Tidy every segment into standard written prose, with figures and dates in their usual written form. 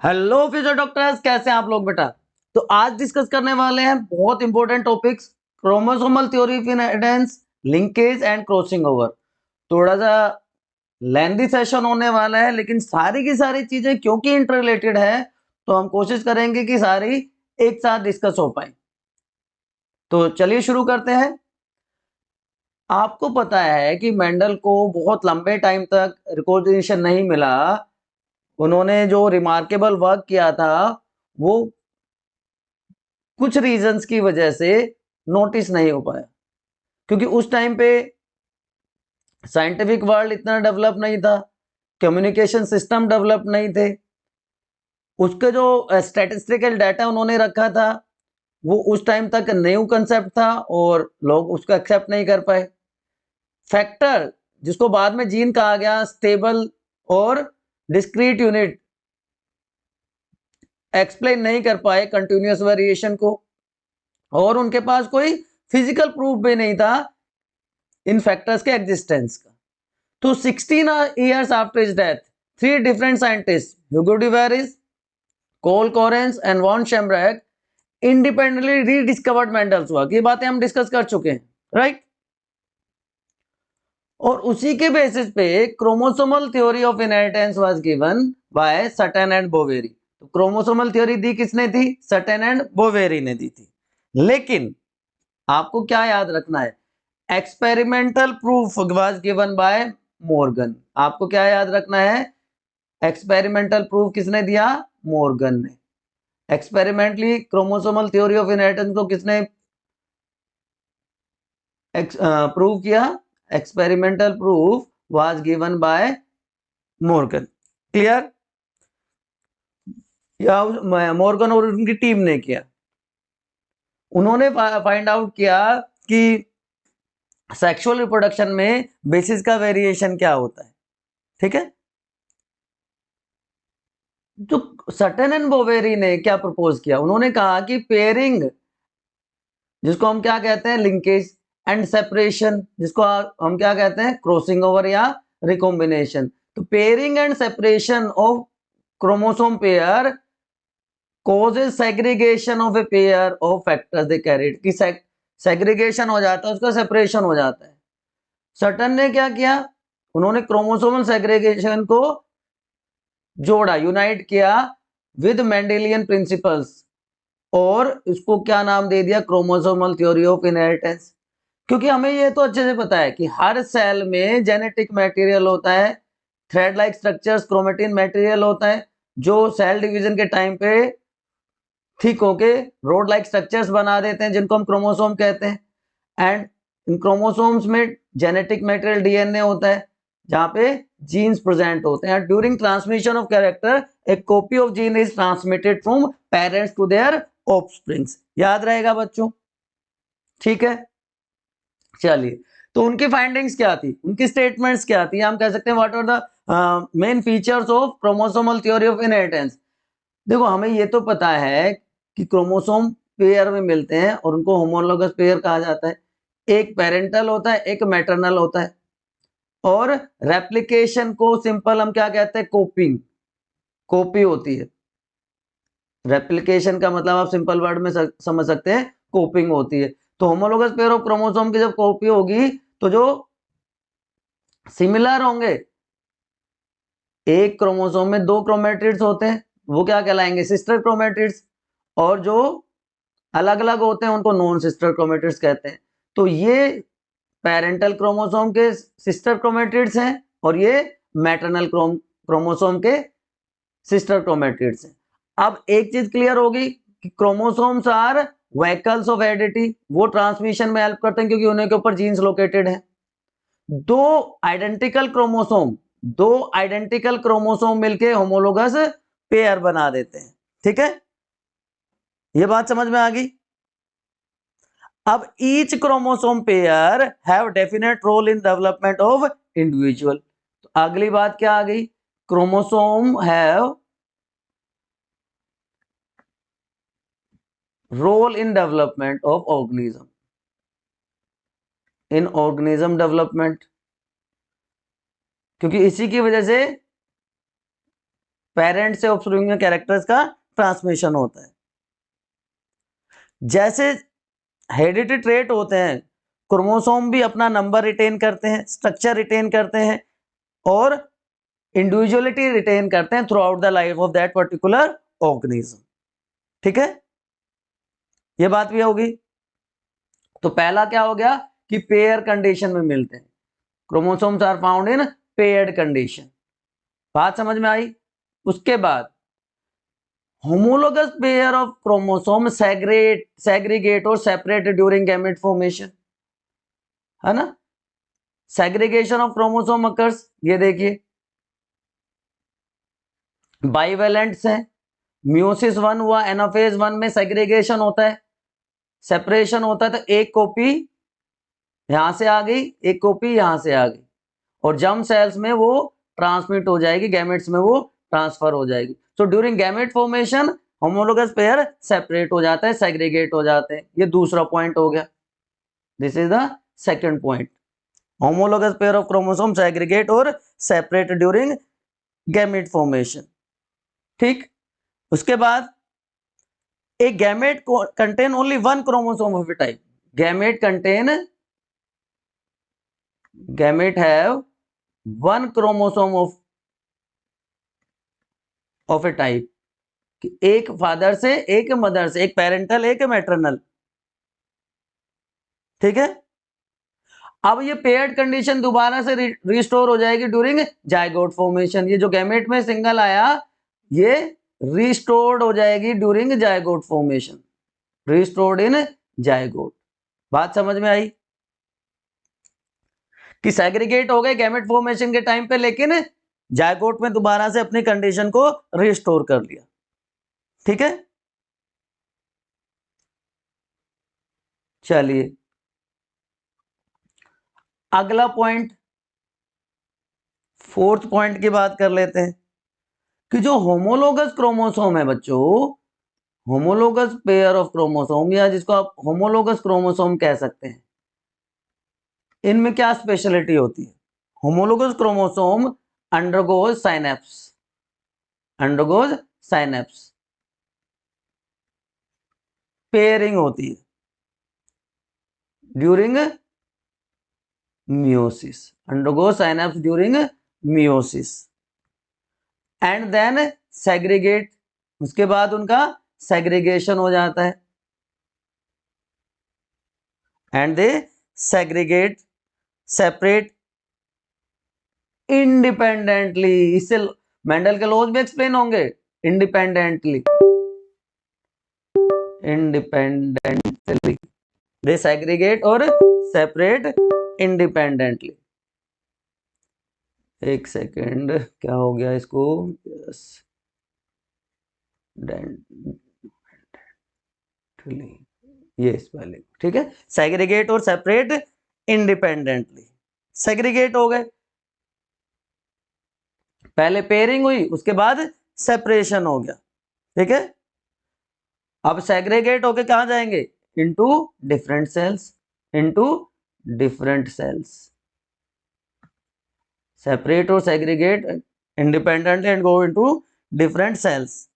Hello physio doctors, कैसे हैं आप लोग बेटा। तो आज डिस्कस करने वाले हैं बहुत important topics, chromosomal theory of inheritance, linkage and crossing over. थोड़ा सा लेंथी सेशन होने वाला है, लेकिन सारी की सारी चीजें क्योंकि इंटर रिलेटेड है तो हम कोशिश करेंगे कि सारी एक साथ डिस्कस हो पाए। तो चलिए शुरू करते हैं। आपको पता है कि मेंडल को बहुत लंबे टाइम तक रिकॉग्निशन नहीं मिला। उन्होंने जो रिमार्केबल वर्क किया था वो कुछ रीजंस की वजह से नोटिस नहीं हो पाया, क्योंकि उस टाइम पे साइंटिफिक वर्ल्ड इतना डेवलप नहीं था, कम्युनिकेशन सिस्टम डेवलप नहीं थे। उसके जो स्टैटिस्टिकल डाटा उन्होंने रखा था वो उस टाइम तक न्यू कंसेप्ट था और लोग उसको एक्सेप्ट नहीं कर पाए। फैक्टर जिसको बाद में जीन कहा गया, स्टेबल और डिस्क्रीट यूनिट एक्सप्लेन नहीं कर पाए कंटिन्यूअस वेरिएशन को, और उनके पास कोई फिजिकल प्रूफ भी नहीं था इन फैक्टर्स के एग्जिस्टेंस का। तो 16 years after his death, three different scientists, Hugo de Varis, Cole Correns and von Schemberg, independently rediscovered Mendel's work। ये बातें हम डिस्कस कर चुके हैं, राइट। और उसी के बेसिस पे chromosomal theory of inheritance was given by Sutton and Boveri. तो क्रोमोसोमल थ्योरी दी किसने थी? सटन एंड बोवेरी ने दी थी। लेकिन आपको क्या याद रखना है? Experimental proof was given bye Morgan. आपको क्या याद रखना है? एक्सपेरिमेंटल प्रूफ किसने दिया? मॉर्गन ने। Experimentally chromosomal theory of inheritance को किसने प्रूव किया? Experimental proof was given bye Morgan. Clear? या मॉर्गन और उनकी टीम ने किया। उन्होंने फाइंड आउट किया कि सेक्सुअल रिप्रोडक्शन में बेसिस का वेरिएशन क्या होता है। ठीक है। तो सटन एंड बोवेरी ने क्या प्रपोज किया? उन्होंने कहा कि पेयरिंग, जिसको हम क्या कहते हैं लिंकेज, एंड सेपरेशन, जिसको हम क्या कहते हैं क्रॉसिंग ओवर या रिकॉम्बिनेशन। तो pairing and separation of chromosome pair causes segregation of a pair of factors they carried, कि सेग्रीगेशन हो जाता है, उसका सेपरेशन हो जाता है। सटन ने क्या किया? उन्होंने क्रोमोसोमल सेग्रीगेशन को जोड़ा, यूनाइट किया विद मेंडेलियन प्रिंसिपल्स, और इसको क्या नाम दे दिया? Chromosomal theory of inheritance. क्योंकि हमें ये तो अच्छे से पता है कि हर सेल में जेनेटिक मटेरियल होता है, thread like structures, chromatin material होता है, जो सेल डिवीजन के टाइम पे ठीक होके रोड लाइक स्ट्रक्चर्स बना देते हैं, जिनको हम क्रोमोसोम कहते हैं। एंड इन क्रोमोसोम्स में जेनेटिक मटेरियल डीएनए होता है, जहां पे जीन्स प्रेजेंट होते हैं। During transmission of character a copy of gene is transmitted from parents to their offsprings. याद रहेगा बच्चों? ठीक है, चलिए। तो उनकी फाइंडिंग्स क्या थी, उनकी स्टेटमेंट्स क्या थी? हम कह सकते हैं what are the main features of chromosomal theory of inheritance. देखो, हमें ये तो पता है कि क्रोमोसोम पेयर में मिलते हैं और उनको होमोलोगस पेयर कहा जाता है। एक पेरेंटल होता है, एक मैटरनल होता है। और रेप्लिकेशन को सिंपल हम क्या कहते हैं? कॉपिंग, कॉपी होती है। रेप्लिकेशन का मतलब आप सिंपल वर्ड में समझ सकते हैं, कॉपिंग होती है। तो होमोलोगस पेयर ऑफ क्रोमोसोम की जब कॉपी होगी तो जो सिमिलर होंगे, एक क्रोमोसोम में दो क्रोमेटिड्स होते हैं, वो क्या कहलाएंगे? Sister chromatids. और जो अलग अलग होते हैं उनको नॉन सिस्टर क्रोमेटिड्स कहते हैं। तो ये पेरेंटल क्रोमोसोम के सिस्टर क्रोमेटिड्स हैं और ये मैटरनल क्रोमोसोम के सिस्टर क्रोमेटिड्स हैं। अब एक चीज क्लियर होगी कि chromosomes are vehicles of heredity. वो ट्रांसमिशन में हेल्प करते हैं क्योंकि उन्हीं के ऊपर जीन्स लोकेटेड है। दो आइडेंटिकल क्रोमोसोम दो आइडेंटिकल क्रोमोसोम मिलके होमोलोगस पेयर बना देते हैं। ठीक है, ये बात समझ में आ गई? अब each chromosome pair have definite role in development of individual. तो अगली बात क्या आ गई? Chromosome have role in development of organism, in organism development, क्योंकि इसी की वजह से पेरेंट से ऑफस्प्रिंग में कैरेक्टर्स का ट्रांसमिशन होता है। जैसे हेरिडिटी ट्रेट होते हैं, क्रोमोसोम भी अपना नंबर रिटेन करते हैं, स्ट्रक्चर रिटेन करते हैं और इंडिविजुअलिटी रिटेन करते हैं through out the life of that particular organism. ठीक है, ये बात भी होगी। तो पहला क्या हो गया कि पेयर कंडीशन में मिलते हैं, chromosomes are found in paired condition. बात समझ में आई। उसके बाद homologous pair of chromosome segregate और सेपरेट ड्यूरिंग गैमेट फॉर्मेशन, है ना। सेग्रीगेशन ऑफ क्रोमोसोम अकर्स, ये देखिए बाइवेलेंट्स हैं, म्यूसिस 1 हुआ, एनाफेज 1 में सेग्रीगेशन होता है, सेपरेशन होता है, तो एक कॉपी यहां से आ गई, एक कॉपी यहां से आ गई और जर्म सेल्स में वो ट्रांसमिट हो जाएगी, गैमेट्स में वो ट्रांसफर हो जाएगी। So during gamete formation homologous pair separate हो जाता है, सेग्रीगेट हो जाते हैं। ये दूसरा पॉइंट हो गया, this is the second point. Homologous pair of chromosome segregate और सेपरेट ड्यूरिंग गैमेट फॉर्मेशन। ठीक, उसके बाद a gamete contain only one chromosome of a type. Gamete have one chromosome of a type. एक father से, एक mother से, एक parental, एक मैटरनल। ठीक है, अब ये पेयर्ड कंडीशन दोबारा से रिस्टोर हो जाएगी ड्यूरिंग जाइगोट फॉर्मेशन। ये जो गैमेट में सिंगल आया ये रिस्टोर्ड हो जाएगी ड्यूरिंग जाइगोट फॉर्मेशन, रिस्टोर्ड इन जाइगोट। बात समझ में आई कि सेग्रीगेट हो गए गैमेट फॉर्मेशन के टाइम पे, लेकिन जाइगोट में दोबारा से अपनी कंडीशन को रिस्टोर कर लिया। ठीक है, चलिए अगला पॉइंट, फोर्थ पॉइंट की बात कर लेते हैं कि जो होमोलोगस क्रोमोसोम है बच्चों, होमोलोगस पेयर ऑफ क्रोमोसोम या जिसको आप होमोलोगस क्रोमोसोम कह सकते हैं, इनमें क्या स्पेशलिटी होती है। Homologous chromosome undergoes synapsis, undergoes synapsis, pairing होती है during meiosis, undergoes synapsis during meiosis and then segregate, उसके बाद उनका सेग्रीगेशन हो जाता है and they segregate separate independently. इससे मेंडल के लॉज भी एक्सप्लेन होंगे, इंडिपेंडेंटली, इंडिपेंडेंटली दे सेग्रीगेट और सेपरेट इंडिपेंडेंटली। एक सेकेंड, क्या हो गया इसको, यस ये स्पेलिंग ठीक है। सेग्रीगेट और सेपरेट इंडिपेंडेंटली, सेग्रीगेट हो गए, पहले पेयरिंग हुई उसके बाद सेपरेशन हो गया। ठीक है, अब सेग्रीगेट होके कहां जाएंगे, into different cells, into different cells, separate और segregate independently and go into different cells.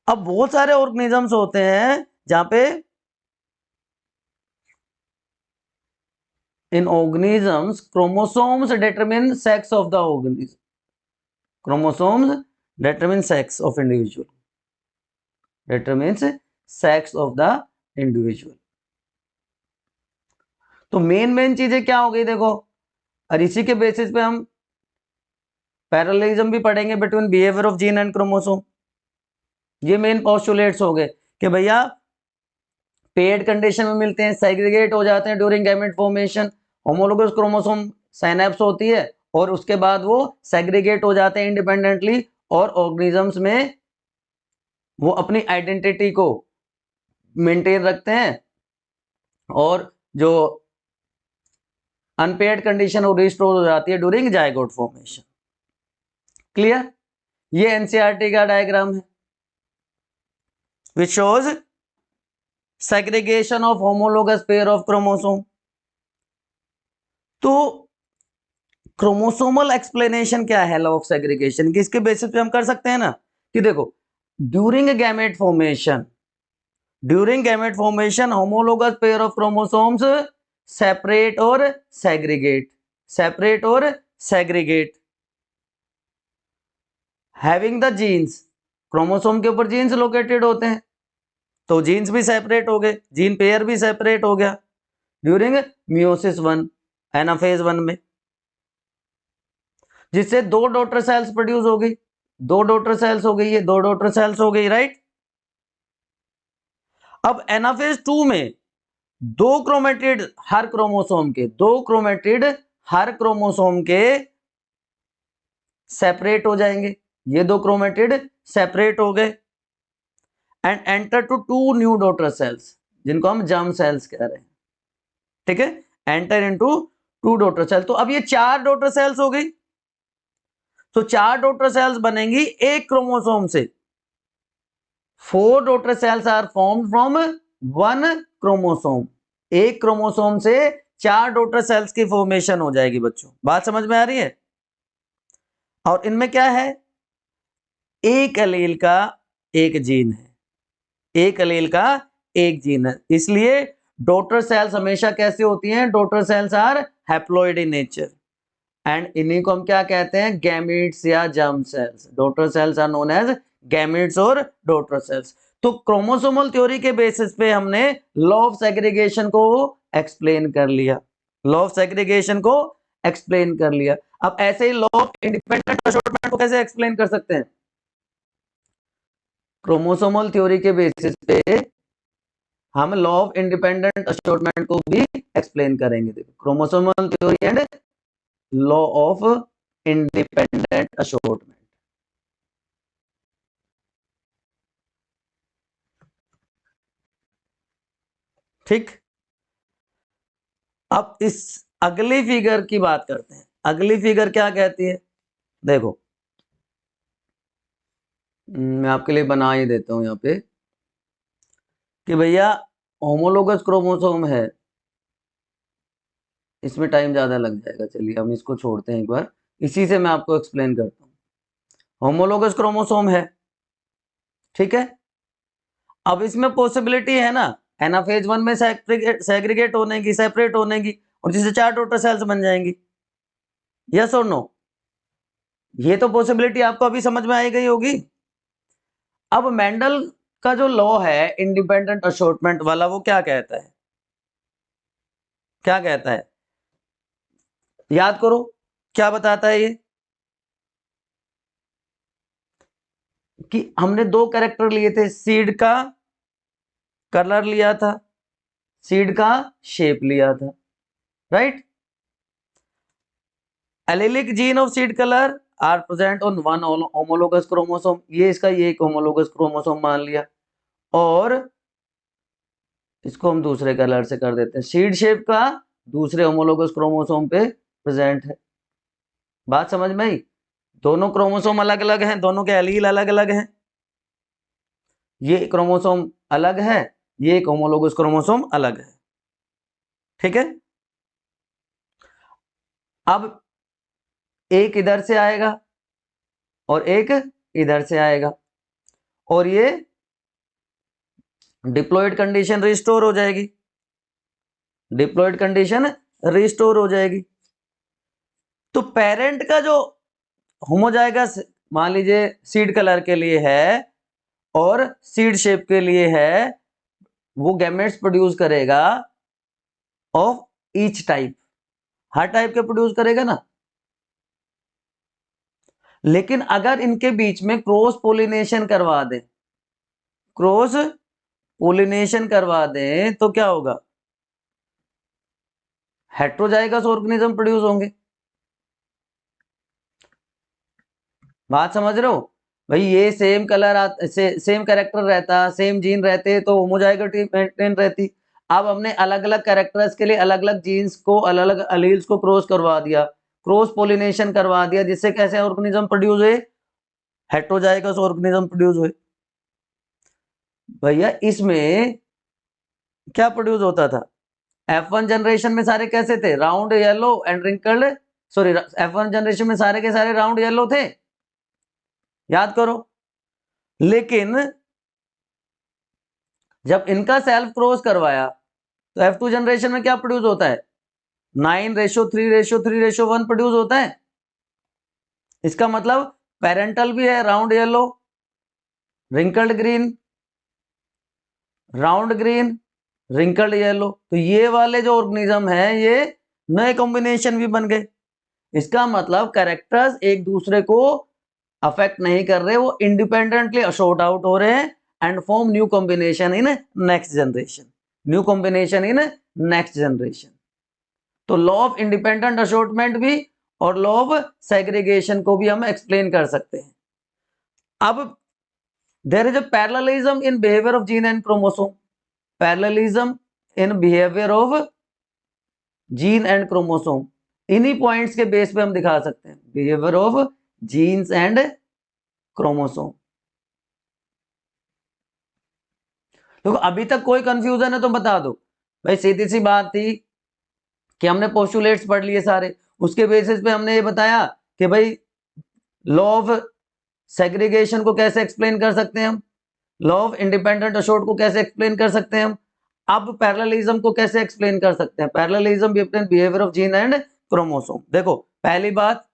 अब बहुत सारे ऑर्गेनिजम्स होते हैं जहां पे इन organisms chromosomes determine sex of the organism, chromosomes determine sex of individual, determines sex of the individual. तो मेन चीजें क्या हो गई देखो, और इसी के बेसिस पे हम पैरेललिज्म भी पढ़ेंगे between behaviour of gene and chromosome. ये मेन पोस्टुलेट्स हो गए कि भैया पेयर्ड कंडीशन में मिलते हैं, सेग्रीगेट हो जाते हैं during gamete formation, homologous chromosome synapse होती है और उसके बाद वो सेग्रीगेट हो जाते हैं इंडिपेंडेंटली और ऑर्गेनिजम्स में वो अपनी आइडेंटिटी को मेंटेन रखते हैं और जो अनपेयर्ड कंडीशन वो रिस्टोर हो जाती है ड्यूरिंग जाइगोट फॉर्मेशन। क्लियर, ये एनसीईआरटी का डायग्राम है which shows segregation of homologous pair of chromosome। तो क्रोमोसोमल एक्सप्लेनेशन क्या है लॉ ऑफ सेग्रीगेशन की, इसके बेसिस पे हम कर सकते हैं ना कि देखो during gamete formation homologous pair of chromosomes separate और segregate having the genes, chromosome के ऊपर जीन्स लोकेटेड होते हैं तो जीन्स भी सेपरेट हो गए, जीन पेयर भी सेपरेट हो गया ड्यूरिंग मियोसिस 1 एनाफेज 1 में, जिससे 2 डॉटर सेल्स प्रोड्यूस हो गई, 2 डॉटर सेल्स हो गई, ये 2 डॉटर सेल्स हो गई, राइट। अब एनाफेज 2 में 2 क्रोमेटिड हर क्रोमोसोम के सेपरेट हो जाएंगे, ये 2 क्रोमेटिड सेपरेट हो गए and enter to 2 new daughter cells जिनको हम जर्म सेल्स कह रहे हैं, ठीक है, एंटर इनटू 2 डॉटर सेल्स। तो अब ये 4 डॉटर सेल्स हो गई, तो 4 डॉटर सेल्स बनेंगी एक क्रोमोसोम से, 4 daughter cells are formed from 1 chromosome, एक क्रोमोसोम से 4 डॉटर सेल्स की फॉर्मेशन हो जाएगी बच्चों, बात समझ में आ रही है। और इनमें क्या है, एक एलील का एक जीन है, एक एलील का एक जीन है, इसलिए डॉटर सेल्स हमेशा कैसे होती हैं, daughter cells are haploid in nature and इन्हीं को हम क्या कहते हैं, गैमीट्स या germ cells. Daughter cells are known as gametes और डॉटर सेल्स। तो क्रोमोसोमल थ्योरी के बेसिस पे हमने लॉ ऑफ सेग्रीगेशन को एक्सप्लेन कर लिया, अब ऐसे ही लॉ ऑफ इंडिपेंडेंट असॉर्टमेंट को कैसे एक्सप्लेन कर सकते हैं, क्रोमोसोमल थ्योरी के बेसिस पे हम लॉ ऑफ इंडिपेंडेंट असॉर्टमेंट को भी एक्सप्लेन करेंगे। देखो chromosomal theory and law of independent assortment, ठीक। अब इस अगली फिगर की बात करते हैं, अगली फिगर क्या कहती है, देखो मैं आपके लिए बना ही देता हूं यहां पे कि भैया होमोलोगस क्रोमोसोम है, इसमें टाइम ज्यादा लग जाएगा, चलिए हम इसको छोड़ते हैं एक बार, इसी से मैं आपको एक्सप्लेन करता हूं। होमोलोगस क्रोमोसोम है, ठीक है। अब इसमें पॉसिबिलिटी है ना एनाफेज 1 में सेग्रीगेट होने की, सेपरेट होने की, और जिससे 4 डॉटर सेल्स बन जाएंगी, यस और नो, ये तो पॉसिबिलिटी आपको अभी समझ में आई गई होगी। अब मेंडल का जो लॉ है इंडिपेंडेंट असॉर्टमेंट वाला, वो क्या कहता है, याद करो क्या बताता है ये, कि हमने 2 कैरेक्टर लिए थे, सीड का कलर लिया था, सीड का शेप लिया था, right. Allelic gene of seed colour are present on 1 homologous chromosome, ये इसका ये एक होमोलोगस क्रोमोसोम मान लिया, और इसको हम दूसरे कलर से कर देते हैं, सीड शेप का दूसरे होमोलोगस क्रोमोसोम पे प्रेजेंट है, बात समझ में आई। दोनों क्रोमोसोम अलग अलग हैं, दोनों के एलील अलग अलग हैं, ये क्रोमोसोम अलग है, ये एक होमोलोगस क्रोमोसोम अलग है, ठीक है। अब एक इधर से आएगा और एक इधर से आएगा, और ये डिप्लॉयड कंडीशन रिस्टोर हो जाएगी, तो पेरेंट का जो होमोजाइगस मान लीजिए सीड कलर के लिए है और सीड शेप के लिए है, वो गैमेट्स प्रोड्यूस करेगा of each type, her type के प्रोड्यूस करेगा ना। लेकिन अगर इनके बीच में क्रॉस पोलिनेशन करवा दें तो क्या होगा, हेट्रोजाइगस ऑर्गेनिज्म प्रोड्यूस होंगे, बात समझ रहे हो भाई। ये सेम कलर सेम कैरेक्टर रहता, सेम जीन रहते तो होमोजाइगोटी मेंटेन रहती। अब हमने अलग अलग कैरेक्टर्स के लिए अलग अलग जीन्स को, अलग अलग अलील्स को क्रॉस करवा दिया, क्रॉस पोलिनेशन करवा दिया, जिससे कैसे ऑर्गेनिज्म प्रोड्यूस हुए, हेट्रोजाइगस ऑर्गेनिज्म प्रोड्यूस हुए। भैया इसमें क्या प्रोड्यूस होता था, F1 जनरेशन में सारे कैसे थे, round yellow and wrinkled sorry F1 generation में सारे के सारे राउंड येलो थे, याद करो। लेकिन जब इनका सेल्फ क्रॉस करवाया तो F2 जनरेशन में क्या प्रोड्यूस होता है, 9:3:3:1 प्रोड्यूस होता है। इसका मतलब पेरेंटल भी है round yellow, wrinkled green, round green, wrinkled yellow. तो ये वाले जो ऑर्गेनिज्म है ये नए कॉम्बिनेशन भी बन गए। इसका मतलब कैरेक्टर्स एक दूसरे को अफेक्ट नहीं कर रहे, वो इंडिपेंडेंटली असॉर्ट आउट हो रहे हैं and form new combination in next generation, new combination in next generation. तो लॉ ऑफ इंडिपेंडेंट असॉर्टमेंट भी और लॉ ऑफ सेग्रीगेशन को भी हम एक्सप्लेन कर सकते हैं। अब there is a parallelism in behaviour of gene and chromosome, parallelism in behaviour of gene and chromosome, इन्हीं पॉइंट्स के बेस पे हम दिखा सकते हैं behaviour of genes and chromosome. तो अभी तक कोई कंफ्यूजन है तो बता दो भाई। सीधी सी बात थी कि हमने पोस्टुलेट्स पढ़ लिए सारे, उसके बेसिस पे हमने ये बताया कि भाई लॉ ऑफ सेग्रीगेशन को कैसे एक्सप्लेन कर सकते हैं हम, लॉ ऑफ इंडिपेंडेंट असॉर्ट को कैसे एक्सप्लेन कर सकते हैं हम, अब पैरेललिज्म को कैसे एक्सप्लेन कर सकते हैं, parallelism between behaviour of gene and chromosome. देखो पहली बात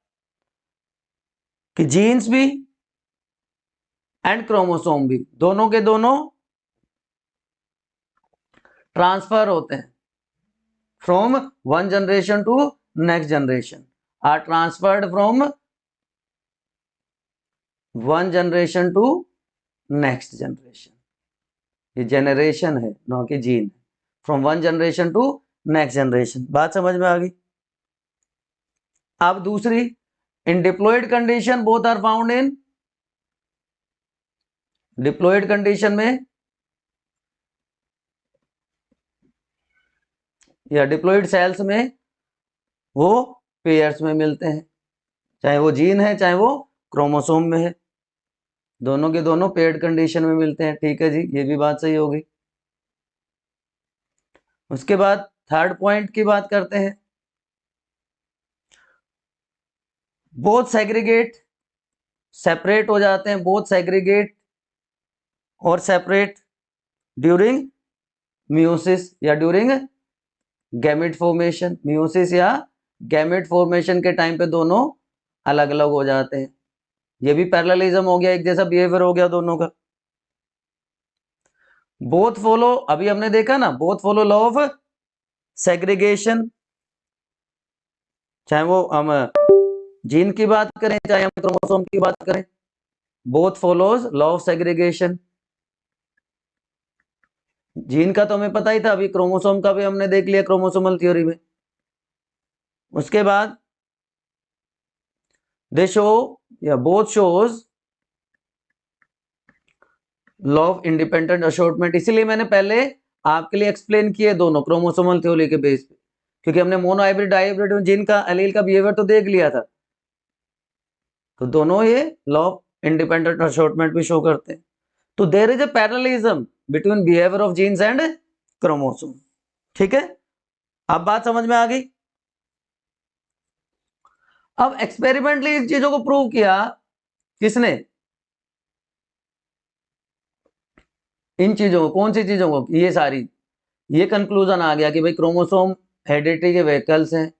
कि जीन्स भी एंड क्रोमोसोम भी दोनों के दोनों ट्रांसफर होते हैं from one generation to next generation, are transferred from one generation to next generation. ये जनरेशन है ना कि gene, from one generation to next generation. बात समझ में आ गई। अब दूसरी, in diploid condition both are found in, diploid condition में या डिप्लॉयड सेल्स में वो पेयर्स में मिलते हैं, चाहे वो जीन है चाहे वो क्रोमोसोम में है, दोनों के दोनों पेयर्ड कंडीशन में मिलते हैं। ठीक है जी, ये भी बात सही होगी। उसके बाद थर्ड पॉइंट की बात करते हैं, बोथ सेग्रीगेट, सेपरेट हो जाते हैं, बोथ सेग्रीगेट और सेपरेट ड्यूरिंग मियोसिस या ड्यूरिंग गैमेट फॉर्मेशन। मियोसिस या गैमेट फॉर्मेशन के टाइम पे दोनों अलग अलग हो जाते हैं। ये भी पैरेललिज्म हो गया, एक जैसा बिहेवियर हो गया दोनों का। बोथ फॉलो, अभी हमने देखा ना, both follow law of segregation, चाहे वो हम जीन की बात करें चाहे हम क्रोमोसोम की बात करें, both follows law of segregation. Gene का तो हमें पता ही था, अभी क्रोमोसोम का भी हमने देख लिया क्रोमोसोमल थ्योरी में। उसके बाद दे शो या both shows law of independent assortment. इसीलिए मैंने पहले आपके लिए एक्सप्लेन किए दोनों क्रोमोसोमल थ्योरी के बेस पे, क्योंकि हमने मोनो हाइब्रिड डाइब्रिड जीन का एलील का बिहेवियर तो देख लिया था, तो दोनों ये लॉ ऑफ इंडिपेंडेंट असॉर्टमेंट भी शो करते हैं। तो there is a parallelism between behaviour of genes and chromosome. ठीक है, अब बात समझ में आ गई। अब एक्सपेरिमेंटली इन चीजों को प्रूव किया किसने, इन चीजों को, कौन सी चीजों को, ये सारी, ये कंक्लूजन आ गया कि भाई क्रोमोसोम हेरिडिटी के व्हीकल्स हैं,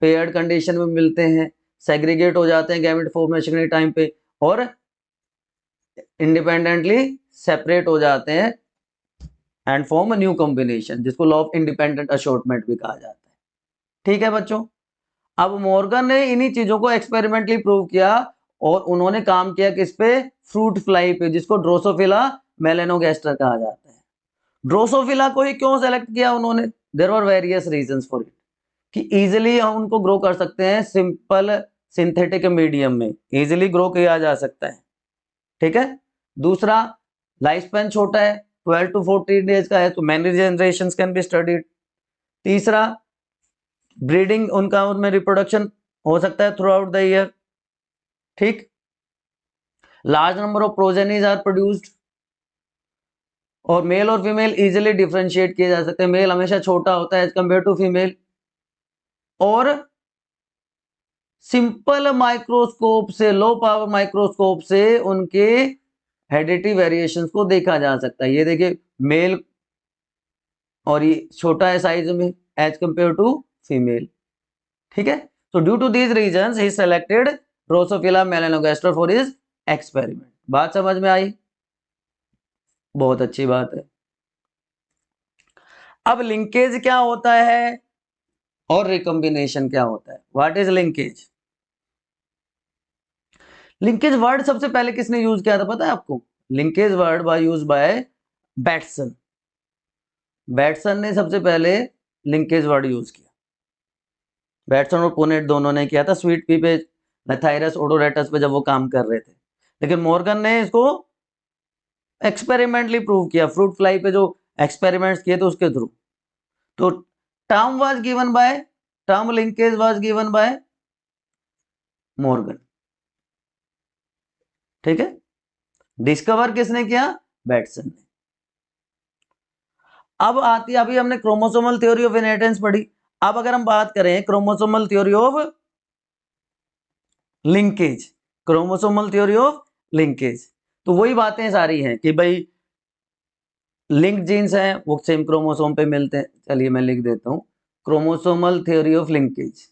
पेयर्ड कंडीशन में मिलते हैं, सेग्रीगेट हो जाते हैं गैमेट फॉर्मेशन के टाइम पे, और इंडिपेंडेंटली सेपरेट हो जाते हैं एंड फॉर्म न्यू कॉम्बिनेशन, जिसको लॉ ऑफ इंडिपेंडेंट असॉर्टमेंट भी कहा जाता है। ठीक है बच्चों, अब मॉर्गन ने इन्हीं चीजों को एक्सपेरिमेंटली प्रूव किया और उन्होंने काम किया किस पे, फ्रूट फ्लाई पे, जिसको ड्रोसोफिला मेलेनोगैस्टर कहा जाता है। ड्रोसोफिला को ही क्यों सेलेक्ट किया उन्होंने, there were various reasons for it, कि इजीली हम उनको ग्रो कर सकते हैं सिंपल सिंथेटिक मीडियम में, इजीली ग्रो किया जा सकता है। ठीक है, दूसरा लाइफ स्पैन छोटा है, 12 to 14 डेज का है, तो many generations can be studied. तीसरा, ब्रीडिंग उनका, उनमें रिप्रोडक्शन हो सकता है थ्रू आउट द ईयर। ठीक, large number of progenies are produced, और मेल और फीमेल इजीली डिफरेंशिएट किए जा सकते हैं, मेल हमेशा छोटा होता है एज कंपेयर टू फीमेल, और सिंपल माइक्रोस्कोप से, लो पावर माइक्रोस्कोप से उनके हेरिडिटी वेरिएशंस को देखा जा सकता है। ये देखिए मेल, और ये छोटा है साइज में एज कंपेयर टू फीमेल, ठीक है। तो ड्यू टू दीज रीजंस ही selected Drosophila melanogaster for his experiment. बात समझ में आई? बहुत अच्छी बात है। अब लिंकेज क्या होता है और रिकॉम्बिनेशन क्या होता है? What is linkage? Linkage word सबसे पहले किसने यूज किया था पता है आपको? Linkage word was use by Bateson. Bateson ने सबसे पहले लिंकेज वर्ड यूज किया। बैटसन और पुनेट दोनों ने किया था स्वीट पी पे, मेथाइरस ओडोरेटस पे जब वो काम कर रहे थे। लेकिन मॉर्गन ने इसको एक्सपेरिमेंटली प्रूव किया, फ्रूट फ्लाई पे जो एक्सपेरिमेंट्स किए थे उसके थ्रू। तो term was given bye, term linkage was given bye Morgan, ठीक है। डिस्कवर किसने किया? बैटसन ने। अब आती है, अभी हमने क्रोमोसोमल थ्योरी ऑफ इनहेरिटेंस पढ़ी। अब अगर हम बात करें chromosomal theory of linkage, chromosomal theory of linkage, तो वही बातें सारी हैं कि भाई लिंक जीन्स हैं वो सेम क्रोमोसोम पे मिलते हैं। चलिए मैं लिख देता हूं, chromosomal theory of linkage,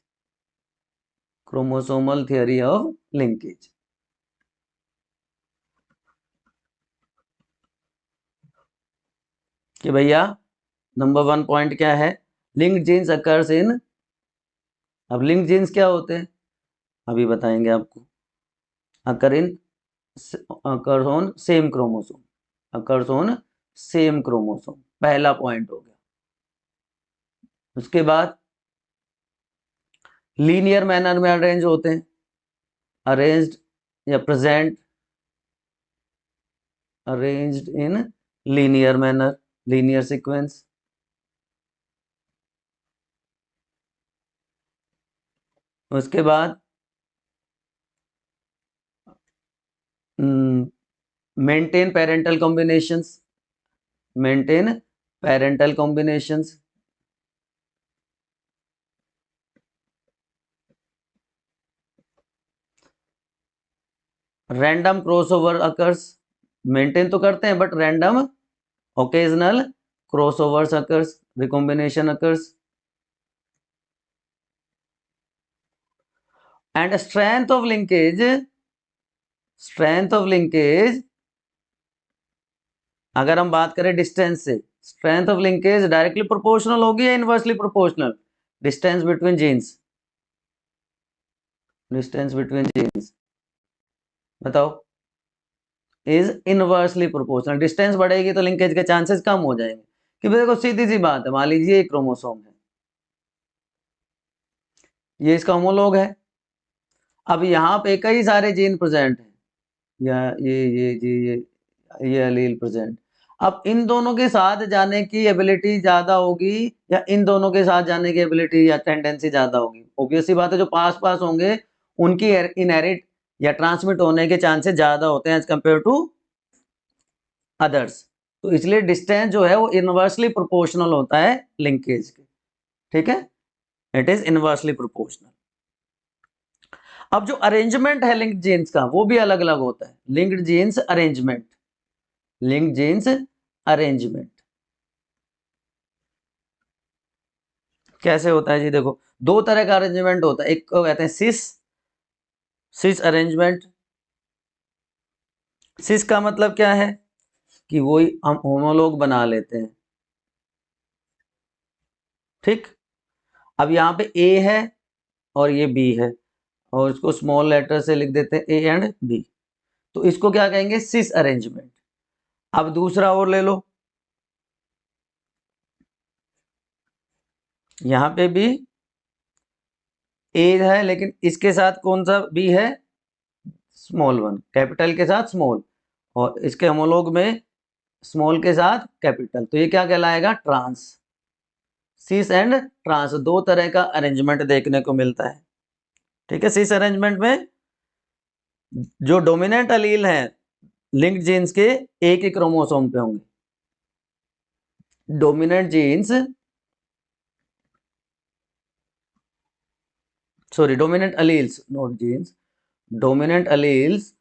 chromosomal theory of linkage. कि भैया नंबर 1 पॉइंट क्या है? लिंक जीन्स अकर्स इन, अब लिंक जीन्स क्या होते हैं अभी बताएंगे आपको। Occur in, occurs on same chromosome, occurs on same chromosome, पहला पॉइंट हो गया। उसके बाद लीनियर मैनर में अरेंज होते हैं, अरेंज्ड या present, arranged in linear manner, linear sequence. उसके बाद maintain parental combinations, maintain parental combinations. Random crossover occurs, maintain तो करते हैं but random occasional crossovers occurs, recombination occurs. And strength of linkage, strength of linkage अगर हम बात करें distance से, स्ट्रेंथ ऑफ लिंकेज डायरेक्टली प्रोपोर्शनल होगी या inversely proportional? Distance between genes, distance between genes बताओ। Is inversely proportional. डिस्टेंस बढ़ेगी तो लिंकेज के चांसेस कम हो जाएंगे। कि देखो सीधी सी बात है, मान लीजिए एक क्रोमोसोम है, ये इसका होमोलॉग है। अब यहाँ पे कई सारे जीन प्रेजेंट हैं, या ये एलील प्रेजेंट। अब इन दोनों के साथ जाने की एबिलिटी ज्यादा होगी या इन दोनों के साथ जाने की एबिलिटी या टेंडेंसी ज्यादा होगी? ऑब्वियस सी बात है, जो पास पास होंगे उनकी इनहेरिट या ट्रांसमिट होने के चांसेस ज्यादा होते हैं एज कंपेयर टू अदर्स। तो इसलिए डिस्टेंस जो है वो इनवर्सली प्रोपोर्शनल होता है लिंकेज के, ठीक है। It is inversely proportional. अब जो अरेंजमेंट है लिंक्ड जीन्स का वो भी अलग अलग होता है। Linked genes arrangement, linked genes arrangement कैसे होता है जी? देखो दो तरह का अरेंजमेंट होता है, एक को कहते हैं सिस, सिस अरेंजमेंट। सिस का मतलब क्या है कि वही हम होमोलॉग बना लेते हैं, ठीक। अब यहाँ पे ए है और ये बी है और इसको स्मॉल लेटर से लिख देते हैं ए एंड बी, तो इसको क्या कहेंगे? सिस अरेंजमेंट। अब दूसरा और ले लो, यहाँ पे भी ए है लेकिन इसके साथ कौन सा बी है? स्मॉल वन, कैपिटल के साथ स्मॉल, और इसके होमोलॉग में स्मॉल के साथ कैपिटल। तो ये क्या कहलाएगा? ट्रांस। सिस एंड ट्रांस, दो तरह का अरेंजमेंट देखने को मिलता है, ठीक है। सिस अरेंजमेंट में जो डोमिनेंट अलील हैं लिंक्ड जीन्स के एक ही क्रोमोसोम पे होंगे। Dominant genes sorry, dominant alleles, not genes, dominant alleles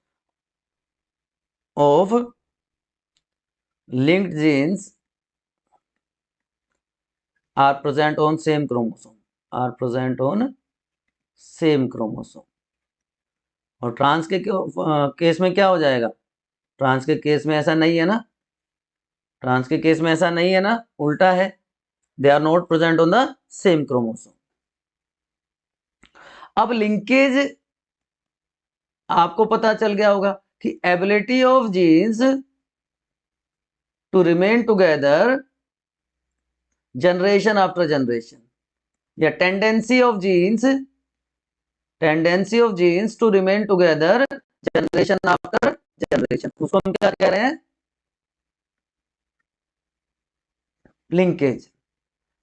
of linked genes are present on same chromosome, are present on same chromosome. और ट्रांस के केस में क्या हो जाएगा? ट्रांस के केस में ऐसा नहीं है ना, ट्रांस के केस में ऐसा नहीं है ना, उल्टा है, they are not present on the same chromosome. अब लिंकेज आपको पता चल गया होगा कि ability of genes to remain together generation after generation, या tendency of genes to remain together generation after generation, उसको हम क्या कह रहे हैं? लिंकेज।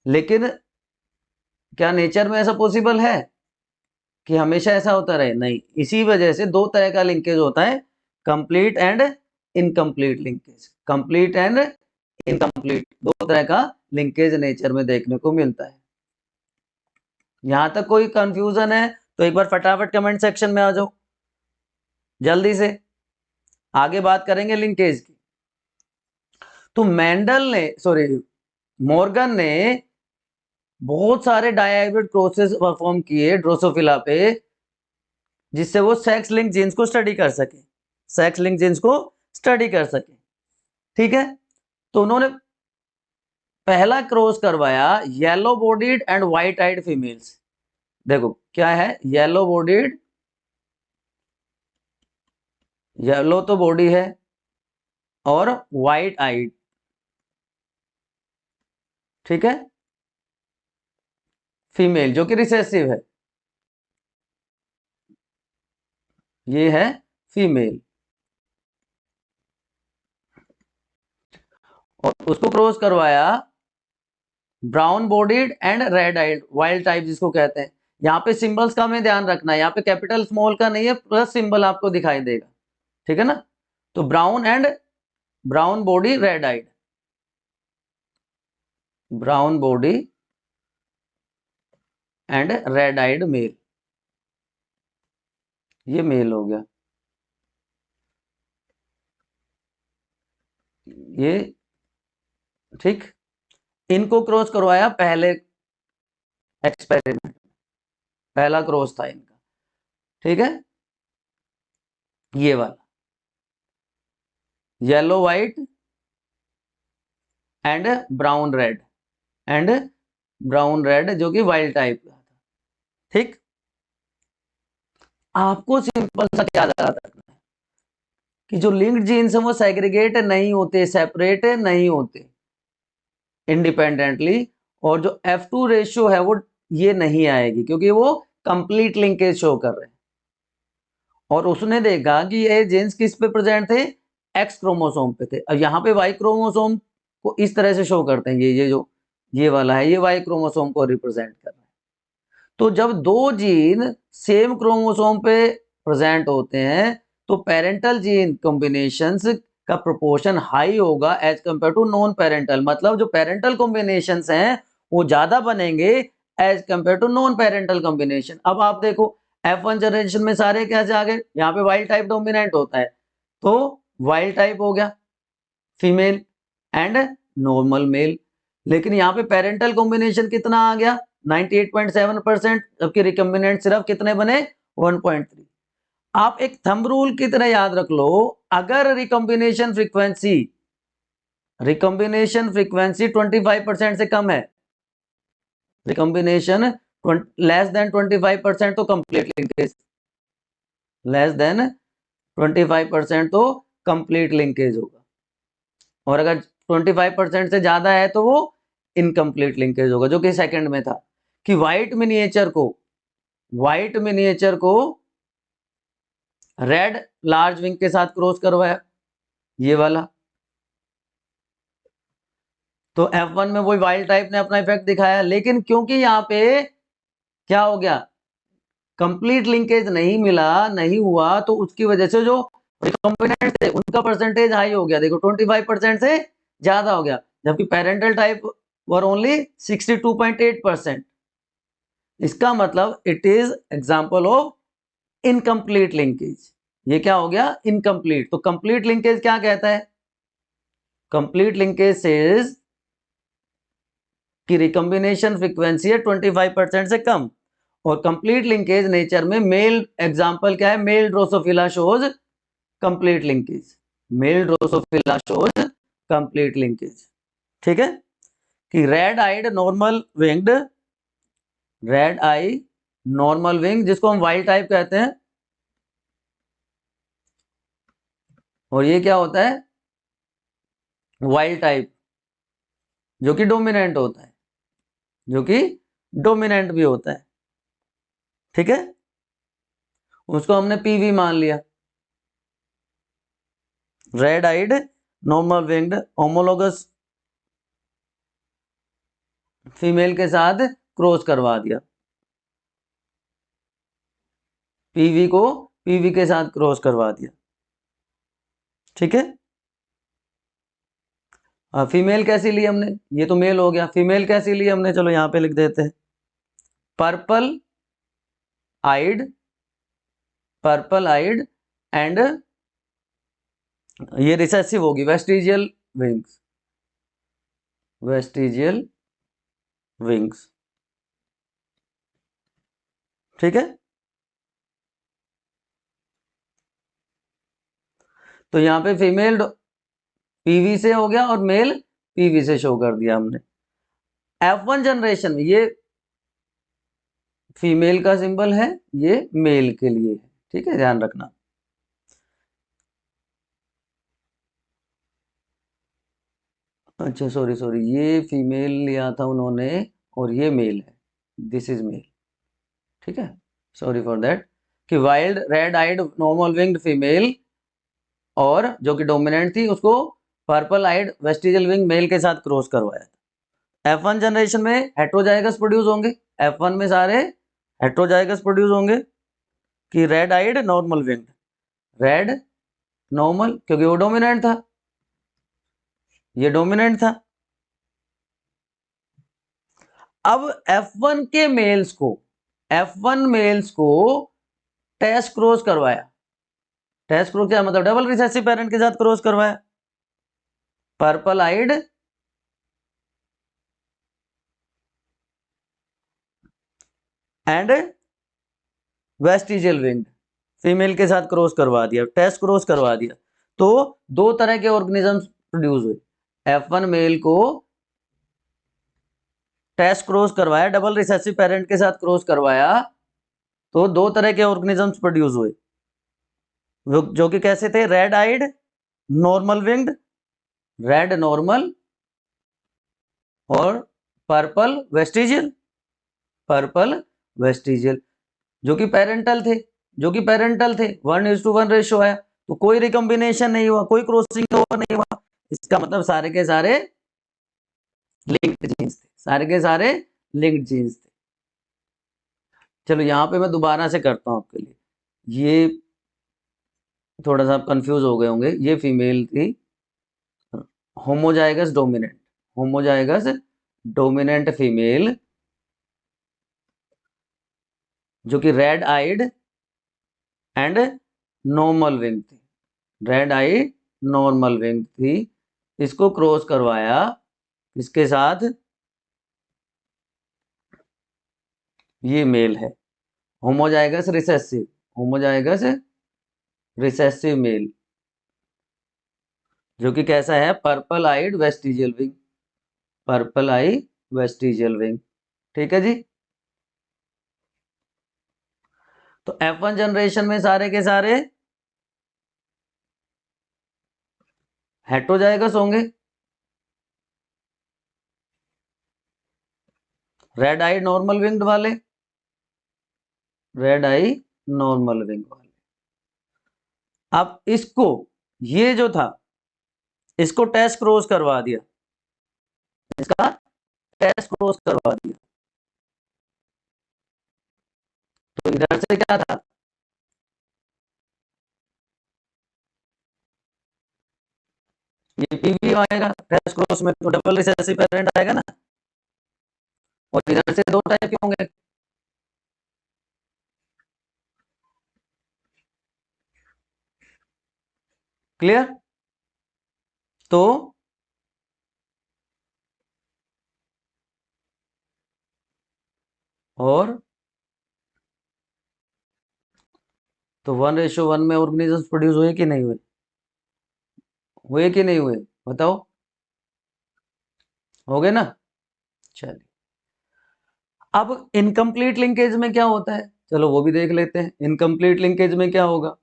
लेकिन क्या नेचर में ऐसा पॉसिबल है कि हमेशा ऐसा होता रहे? नहीं। इसी वजह से दो तरह का लिंकेज होता है, complete and incomplete linkage. Complete and incomplete, दो तरह का लिंकेज नेचर में देखने को मिलता है। यहां तक कोई कंफ्यूजन है तो एक बार फटाफट कमेंट सेक्शन में आ जाओ, जल्दी से। आगे बात करेंगे लिंकेज की। तो मॉर्गन ने बहुत सारे डायहाइब्रिड क्रॉसेस परफॉर्म किए ड्रोसोफिला पे, जिससे वो सेक्स लिंक जीन्स को स्टडी कर सके, सेक्स लिंक जीन्स को स्टडी कर सके। ठीक है, तो उन्होंने पहला क्रॉस करवाया yellow bodied and white eyed females. देखो क्या है, येलो बॉडीड, येलो तो बॉडी है, और व्हाइट आइड, ठीक है, फीमेल जो कि रिसेसिव है, ये है फीमेल। और उसको क्रॉस करवाया brown bodied and red eyed wild type जिसको कहते हैं। यहाँ पे सिंबल्स का हमें ध्यान रखना है, यहाँ पे कैपिटल स्मॉल का नहीं है, प्लस सिंबल आपको दिखाई देगा, ठीक है ना। तो brown body red eyed, brown body and red eyed male, ये मेल हो गया। ये ठीक, इनको क्रॉस करवाया पहले एक्सपेरिमेंट, पहला क्रॉस था इनका, ठीक है। ये वाला yellow white and brown red जो कि वाइल्ड टाइप का था, ठीक। आपको सिंपल सा क्या याद रखना है कि जो लिंक्ड जीन्स है वो सेग्रीगेट नहीं होते, सेपरेट नहीं होते इंडिपेंडेंटली, और जो F2 रेशियो है वो ये नहीं आएगी क्योंकि वो कंप्लीट लिंकेज शो कर रहे हैं। और उसने देखा कि ये जीन्स किस पे प्रेजेंट थे, एक्स क्रोमोसोम पे थे। अब यहाँ पे वाई क्रोमोसोम को इस तरह से शो करते हैं, ये जो ये वाला है, ये वाई क्रोमोसोम को रिप्रेजेंट कर रहा है। तो जब दो जीन सेम क्रोमोसोम पे प्रेजेंट होते हैं तो पेरेंटल जीन कॉम्बिनेशंस का प्रोपोर्शन हाई होगा as compare to non parental, मतलब जो पेरेंटल कॉम्बिनेशंस हैं वो ज्यादा बनेंगे as compare to non parental combination. अब आप देखो F1 जनरेशन में सारे क्या आ गए, यहाँ पे वाइल्ड टाइप डोमिनेंट होता है, तो वाइल्ड टाइप हो गया फीमेल एंड नॉर्मल मेल। लेकिन यहाँ पे पेरेंटल कॉम्बिनेशन कितना आ गया, 98.7%, जबकि रिकम्बिनेंट सिर्फ कितने बने, 1.3। आप एक थंब रूल की तरह याद रख लो, अगर रिकम्बिनेशन फ्रीक्वेंसी 25% से कम है, रिकम्बिनेशन लेस देन 25% तो कंप्लीट लिंकेज, लेस देन 25% तो कंप्लीट लिंकेज होगा, और अगर 25% से ज्यादा है तो वो इनकम्प्लीट लिंकेज होगा, जो कि सेकंड में था कि व्हाइट मिनिएचर को रेड लार्ज विंग के साथ क्रॉस करवाया, ये वाला। तो F1 में वही वाइल्ड टाइप ने अपना इफेक्ट दिखाया, लेकिन क्योंकि यहाँ पे क्या हो गया, कंप्लीट लिंकेज नहीं हुआ, तो उसकी वजह से जो रिकॉम्बिनेंट थे उनका परसेंटेज हाई हो गया, देखो 25% से ज्यादा हो गया, जबकि पेरेंटल टाइप वर ओनली 62.8%। इसका मतलब it is example of incomplete linkage. ये क्या हो गया? इनकम्प्लीट। तो कंप्लीट लिंकेज क्या कहता है? कंप्लीट लिंकेज सेज कि रिकॉम्बिनेशन फ्रीक्वेंसी है 25% से कम। और कंप्लीट लिंकेज नेचर में मेल एग्जांपल क्या है? Male Drosophila shows complete linkage. Male Drosophila shows complete linkage. ठीक है कि red eyed normal winged, red eye normal wing जिसको हम वाइल्ड टाइप कहते हैं, और ये क्या होता है? वाइल्ड टाइप, जो कि डोमिनेंट होता है, जो कि डोमिनेंट भी होता है। ठीक है, उसको हमने पीवी मान लिया। Red eyed normal winged homologous female के साथ क्रॉस करवा दिया, पीवी को पीवी के साथ क्रॉस करवा दिया। ठीक है, फीमेल कैसी ली हमने? ये तो मेल हो गया। फीमेल कैसी ली हमने? चलो यहां पे लिख देते हैं, purple eyed, purple eyed and ये रिसेसिव होगी, वेस्टिजियल विंग्स, वेस्टिजियल विंग्स। ठीक है, तो यहां पे फीमेल पीवी से हो गया और मेल पीवी से शो कर दिया हमने। F1 जनरेशन में ये फीमेल का सिंबल है, ये मेल के लिए है। ठीक है, ध्यान रखना। अच्छा सॉरी सॉरी, ये फीमेल लिया था उन्होंने और ये मेल है, दिस इज मेल। ठीक है, सॉरी फॉर दैट। कि wild red eyed normal winged female और जो कि डोमिनेंट थी उसको purple eyed vestigial wing male के साथ क्रॉस करवाया था। F1 जनरेशन में हेट्रोजाइगस प्रोड्यूस होंगे, F1 में सारे हेट्रोजाइगस प्रोड्यूस होंगे कि red eyed normal winged, red normal क्योंकि वो डोमिनेंट था, ये डोमिनेंट था। अब F1 के मेल्स को, F1 मेल्स को टेस्ट क्रॉस करवाया। टेस्ट क्रॉस क्या मतलब? डबल रिसेसिव पेरेंट के साथ क्रॉस करवाया, purple eyed and vestigial wing female के साथ क्रॉस करवा दिया, टेस्ट क्रॉस करवा दिया। तो दो तरह के ऑर्गेनिजम्स प्रोड्यूस हुए। F1 मेल को टेस्ट क्रॉस करवाया, डबल रिसेसिव पेरेंट के साथ क्रॉस करवाया, तो दो तरह के ऑर्गेनिजम्स प्रोड्यूस हुए, जो कि कैसे थे? Red eyed normal winged, red normal, और पर्पल वेस्टिजियल, पर्पल वेस्टिजियल, जो कि पेरेंटल थे, जो कि पेरेंटल थे। 1:1 रेशियो आया, तो कोई रिकॉम्बिनेशन नहीं हुआ, कोई क्रॉसिंग ओवर नहीं हुआ। इसका मतलब सारे के सारे लिंक्ड जीन्स थे, सारे के सारे लिंक्ड जीन्स थे। चलो यहां पे मैं दोबारा से करता हूं आपके लिए, ये थोड़ा सा आप कंफ्यूज हो गए होंगे। ये फीमेल थी, homozygous dominant, homozygous dominant female, जो कि red eyed and normal wing थी, रेड आई नॉर्मल विंग थी। इसको क्रॉस करवाया इसके साथ, ये मेल है homozygous recessive, homozygous recessive male, जो कि कैसा है? Purple eyed vestigial wing, purple eye vestigial wing. ठीक है जी, तो F1 जनरेशन में सारे के सारे हेट्रोजाइगस होंगे, रेड आई नॉर्मल विंग्ड वाले, रेड आई नॉर्मल विंग वाले। अब इसको, ये जो था, इसको टेस्ट क्रॉस करवा दिया, इसका टेस्ट क्रॉस करवा दिया, तो इधर से क्या था? ये पीवी आएगा टेस्ट क्रॉस में, तो डबल रिसेसिव पेरेंट आएगा ना। और इधर से दो टाइप के होंगे, क्लियर? तो और तो 1:1 में ऑर्गेनिजम्स प्रोड्यूस हुए कि नहीं हुए? हुए कि नहीं हुए? बताओ। हो गए ना? चलिए, अब इनकम्प्लीट लिंकेज में क्या होता है, चलो वो भी देख लेते हैं। इनकम्प्लीट लिंकेज में क्या होगा?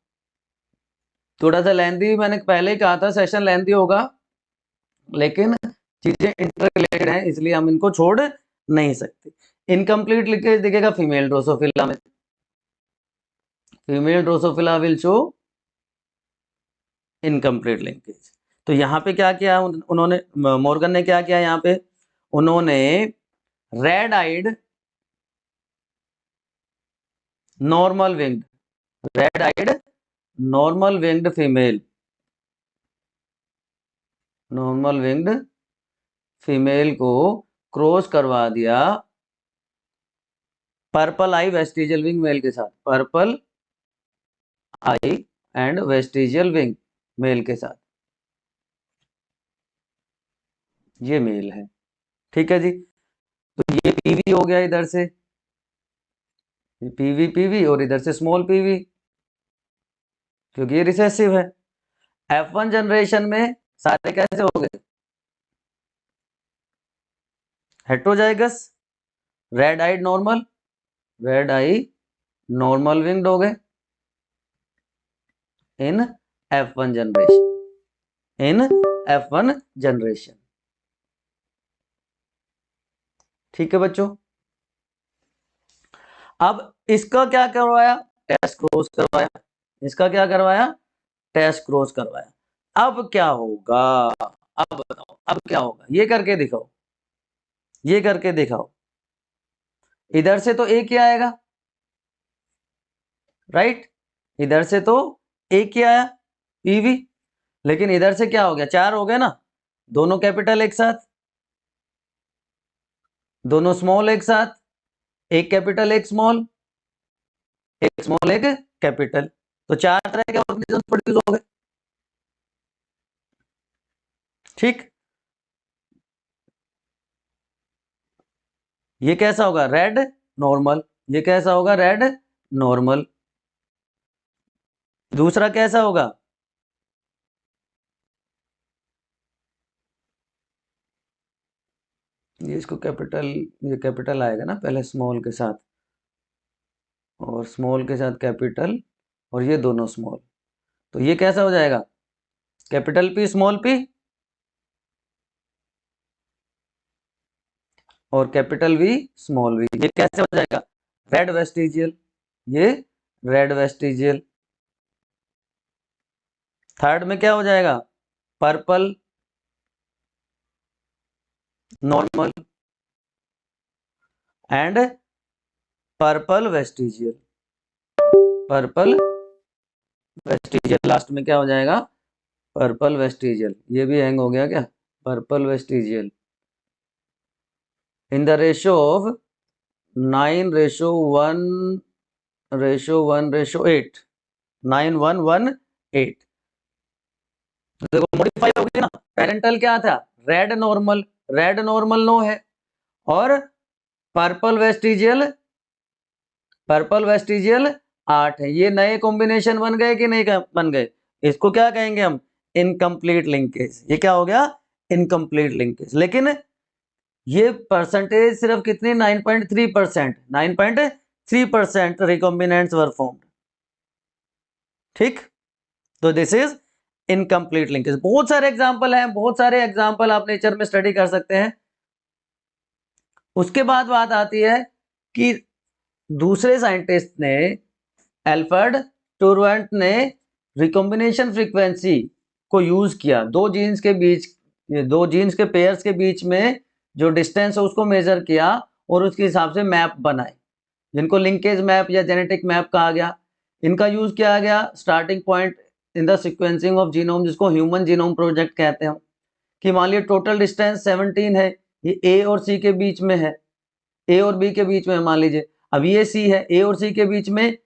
थोड़ा सा लेंथी, मैंने पहले ही कहा था सेशन लेंथी होगा, लेकिन चीजें इंटर रिलेटेड हैं, इसलिए हम इनको छोड़ नहीं सकते। इनकम्प्लीट लिंकेज दिखेगा फीमेल ड्रोसोफिला में, female Drosophila will show incomplete linkage. तो यहाँ पे क्या किया उन्होंने, मॉर्गन ने क्या किया यहाँ पे, उन्होंने red eyed normal winged, red eyed normal winged female, normal winged female को क्रॉस करवा दिया purple eye vestigial wing male के साथ, purple eye and vestigial wing male के साथ। ये मेल है, ठीक है जी। तो ये पीवी हो गया इधर से, पीवी पीवी, और इधर से स्मॉल पीवी, क्योंकि ये रिसेसिव है। F1 जनरेशन में सारे कैसे हो गए? Heterozygous, red eyed normal, red eye normal winged हो गए इन F1 जनरेशन, इन F1 जनरेशन। ठीक है बच्चों, अब इसका क्या करवाया? टेस्ट क्रॉस करवाया। इसका क्या करवाया? टेस्ट क्रॉस करवाया। अब क्या होगा? अब बताओ, अब क्या होगा? ये करके दिखाओ, ये करके दिखाओ। इधर से तो एक ही आएगा, राइट? इधर से तो एक ही आया पीवी, लेकिन इधर से क्या हो गया? 4 हो गया ना, दोनों कैपिटल एक साथ, दोनों स्मॉल एक साथ, एक कैपिटल एक स्मॉल, एक स्मॉल एक कैपिटल, तो 4 तरह के ऑर्गेनिज्म प्रोड्यूस हो गए। ठीक, ये कैसा होगा? Red normal. ये कैसा होगा? Red normal. दूसरा कैसा होगा? ये इसको कैपिटल, ये कैपिटल आएगा ना पहले स्मॉल के साथ, और स्मॉल के साथ कैपिटल, और ये दोनों स्मॉल, तो ये कैसा हो जाएगा? कैपिटल पी स्मॉल पी, और कैपिटल वी स्मॉल वी। ये कैसे हो जाएगा? रेड वेस्टिजियल, ये रेड वेस्टिजियल। थर्ड में क्या हो जाएगा? Purple normal and purple vestigial, purple vestigial. Last में क्या हो जाएगा? Purple vestigial. ये भी हैंग हो गया क्या? Purple vestigial in the ratio of 9:1:8, 9:1:1:8। देखो मॉडिफाई हो गई ना। पेरेंटल क्या था? रेड नॉर्मल, रेड नॉर्मल नो है, और पर्पल वेस्टिजियल, पर्पल वेस्टिजियल 8 है। ये नए कॉम्बिनेशन बन गए कि नहीं बन गए? इसको क्या कहेंगे हम? Incomplete linkage. ये क्या हो गया? Incomplete linkage. लेकिन ये परसेंटेज सिर्फ कितनी? 9.3%, 9.3% रिकॉम्बिनेंट्स वर फॉर्म्ड। ठीक, तो दिस इज इनकम्प्लीट लिंकेज। बहुत सारे एग्जांपल हैं, बहुत सारे एग्जांपल आप नेचर में स्टडी कर सकते हैं। उसके बाद बात आती है कि दूसरे साइंटिस्ट ने, एल्फ्रेड टोरवेंट ने रिकॉम्बिनेशन फ्रीक्वेंसी को यूज किया, दो जीन्स के बीच, दो जीन्स के पेयर्स के बीच में जो डिस्टेंस है उसको मेजर किया, और उसके हिसाब से मैप बनाए, जिनको लिंकेज मैप या जेनेटिक मैप कहा गया। इनका यूज किया गया starting point in the sequencing of genome, जिसको ह्यूमन जीनोम प्रोजेक्ट कहते हैं। कि मान लीजिए टोटल डिस्टेंस 17 है, ये ए और सी के बीच में है, ए और बी के बीच में मान लीजिए। अब ये सी है, ए और सी के बीच में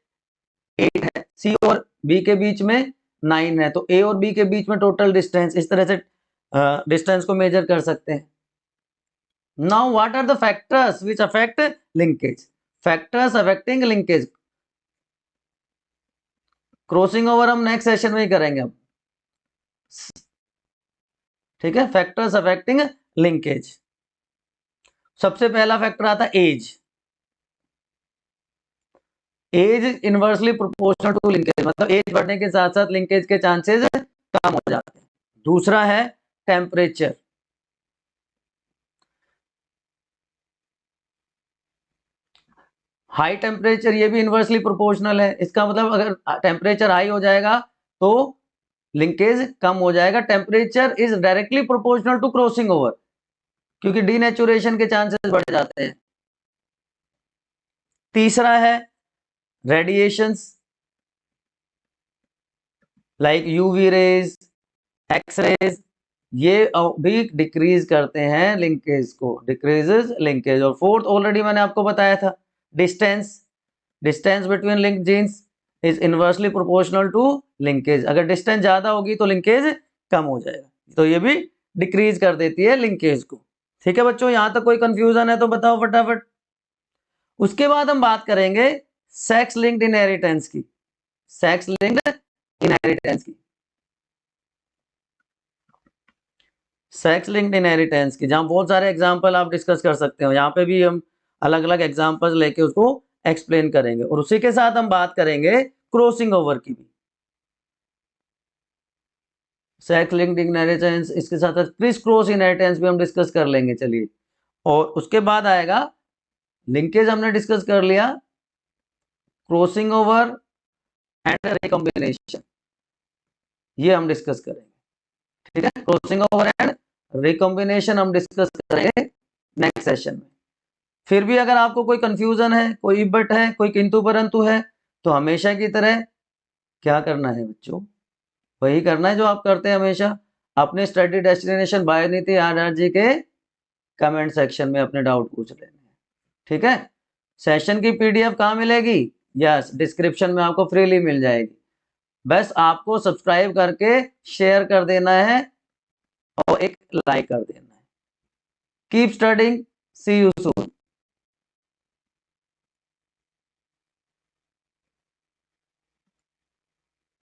8 है, सी और बी के बीच में 9 है, तो ए और बी के बीच में टोटल डिस्टेंस, इस तरह से डिस्टेंस को मेजर कर सकते हैं। Now what are the factors which affect linkage? Factors affecting linkage, crossing over हम नेक्स्ट सेशन में ही करेंगे अब, ठीक है। फैक्टर्स अफेक्टिंग लिंकेज, सबसे पहला फैक्टर आता है age. Age inversely proportional to linkage, मतलब एज बढ़ने के साथ साथ लिंकेज के चांसेस कम हो जाते हैं। दूसरा है टेम्परेचर, हाई टेम्परेचर, ये भी इनवर्सली प्रोपोर्शनल है। इसका मतलब अगर टेम्परेचर हाई हो जाएगा तो लिंकेज कम हो जाएगा। Temperature is directly proportional to crossing over, क्योंकि डीनेचुरेशन के चांसेस बढ़ जाते हैं। तीसरा है radiations like UV rays, X rays, ये भी डिक्रीज करते हैं लिंकेज को, डिक्रीजेस लिंकेज। और फोर्थ ऑलरेडी मैंने आपको बताया था, distance, distance between link genes is inversely proportional to linkage. अगर डिस्टेंस ज्यादा होगी तो लिंकेज कम हो जाएगा, तो ये भी डिक्रीज कर देती है लिंकेज को। ठीक है बच्चों, यहां तक कोई कंफ्यूजन है तो बताओ फटाफट। उसके बाद हम बात करेंगे सेक्स लिंक्ड इनहेरिटेंस की, सेक्स लिंक्ड इनहेरिटेंस की, सेक्स लिंक्ड इनहेरिटेंस की, जहां बहुत सारे एग्जांपल आप डिस्कस कर सकते हो। यहाँ पे भी हम अलग अलग एग्जांपल्स लेके उसको एक्सप्लेन करेंगे, और उसी के साथ हम बात करेंगे क्रॉसिंग ओवर की भी। सेक्स लिंक्ड इनहेरिटेंस, इसके साथ साथ क्रिस क्रॉस इनहेरिटेंस भी हम डिस्कस कर लेंगे, चलिए। और उसके बाद आएगा लिंकेज, हमने डिस्कस कर लिया, क्रॉसिंग ओवर एंड रिकॉम्बिनेशन, ये हम डिस्कस करेंगे, ठीक है। क्रॉसिंग ओवर एंड रिकॉम्बिनेशन हम डिस्कस करेंगे नेक्स्ट सेशन में। फिर भी अगर आपको कोई कंफ्यूजन है, कोई बट है, कोई किंतु परंतु है, तो हमेशा की तरह क्या करना है बच्चों, वही करना है जो आप करते हैं हमेशा, अपने स्टडी डेस्टिनेशन बाय नीति आरआरजी के कमेंट सेक्शन में अपने डाउट पूछ लेने हैं, ठीक है। सेशन की पीडीएफ कहाँ मिलेगी? यस, डिस्क्रिप्शन में आपको फ्रीली मिल जाएगी। बस आपको सब्सक्राइब करके शेयर कर देना है और एक लाइक कर देना है। Keep studying, see you soon.